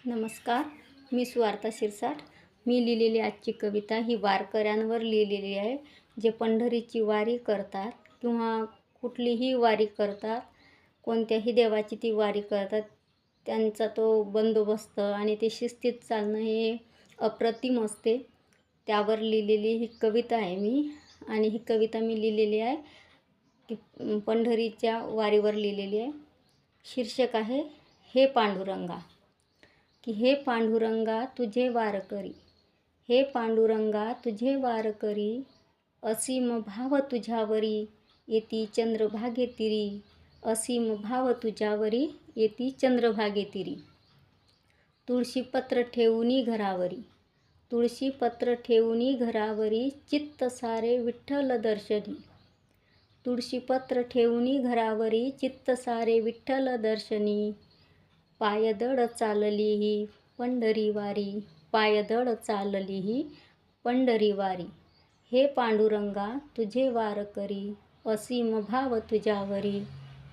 नमस्कार, मी सुवार्ता शिरसाट. मी लिहिलेली आजची कविता ही वारकऱ्यांवर लिहिलेली आहे. जे पंढरीची वारी करतात किंवा कुठलीही वारी करतात, कोणत्याही देवाची ती वारी करतात, त्यांचा तो बंदोबस्त आणि ते शिस्तीत चालणं हे अप्रतिम असते. त्यावर लिहिलेली ही कविता आहे मी. आणि ही कविता मी लिहिलेली आहे की पंढरीच्या वारीवर लिहिलेली आहे. शीर्षक आहे हे पांडुरंगा. की हे पांडुरंगा तुझे वारकरी, हे पांडुरंगा तुझे वारकरी, असीम भाव तुझ्यावरी येती चंद्रभागेतिरी, असीम भाव तुझ्यावरी येती चंद्रभागेतिरी. तुळशीपत्र ठेवूनी घरावरी, तुळशीपत्र ठेवूनी घरावरी, चित्त सारे विठ्ठल दर्शनी. तुळशीपत्र ठेवूनी घरावरी, चित्त सारे विठ्ठल दर्शनी. पायदळ चालली ही पंढरी वारी, पायदळ चालली ही पंढरी वारी. हे पांडुरंगा तुझे वारकरी, असीम भाव तुझ्यावरी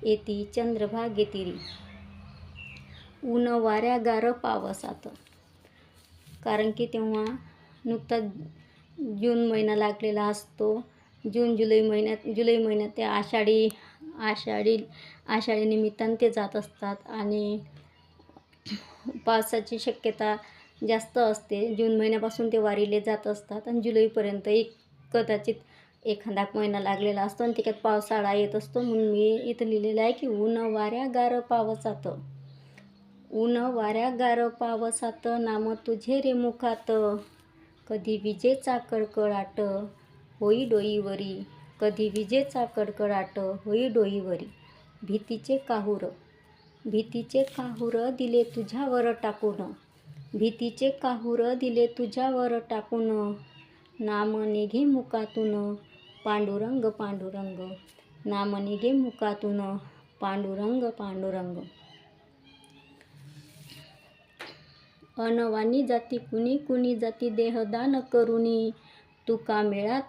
येती चंद्रभागेतिरी. ऊन वाऱ्या गार पावसात, कारण की तेव्हा नुकताच जून महिना लागलेला असतो. जुलै महिन्यात ते आषाढी निमित्ताने ते जात असतात आणि पावसाची शक्यता जास्त असते. जून महिन्यापासून ते वारीले जात असतात आणि जुलैपर्यंत कदाचित एखादा महिना लागलेला असतो आणि त्याच्यात पावसाळा येत असतो. म्हणून मी इथं लिहिलेलं आहे की ऊन वाऱ्या गार पावसात, ऊन वाऱ्या गार पावसात, नाम तुझे रे मुखात. कधी विजेचा कडकडाट होई डोईवरी, कधी विजेचा कडकडाट होई डोईवरी. भीतीचे काहूर, भीतीचे काहूर दिले तुझ्यावर टाकून, भीतीचे काहूर दिले तुझ्यावर टाकून. नाम निघे मुखातून पांडुरंग पांडुरंग, नाम निघे मुखातून पांडुरंग पांडुरंग. अनवानी जाती कुणी कुणी जाती देहदान करुनी, तुका मेळा.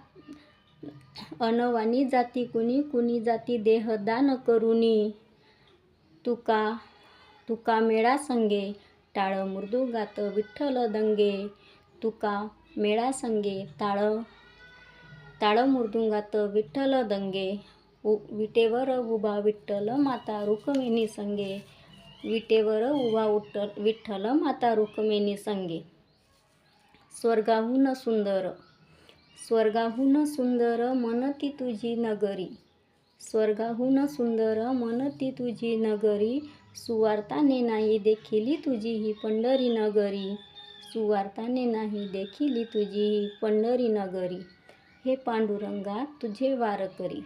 अनवानी जाती कुणी कुणी जाती देहदान करुनी, तुका मेळा संगे टाळ मृदुंगात विठ्ठल दंगे. तुका मेळा संगे टाळ मृदुंगात विठ्ठल दंगे. विटेवर उभा विठ्ठल माता रुक्मिणी संगे, विटेवर उभा विठ्ठल माता रुक्मिणी संगे. स्वर्गाहून सुंदर, स्वर्गाहून सुंदर मनती तुझी नगरी, स्वर्गाहून सुंदर मनती तुझी नगरी. सुवार्ताने नाही देखिली तुझी ही पंढरी नगरी, सुवार्ताने नाही देखिली तुझी ही पंढरी नगरी. हे पांडुरंगा तुझे वारकरी,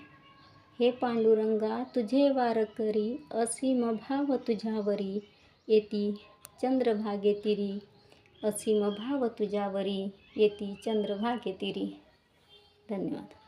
हे पांडुरंगा तुझे वारकरी, असीम भाव तुझ्यावरी येती चंद्रभागेतिरी, असीम भाव तुझ्यावरी येती चंद्रभागेतिरी. धन्यवाद.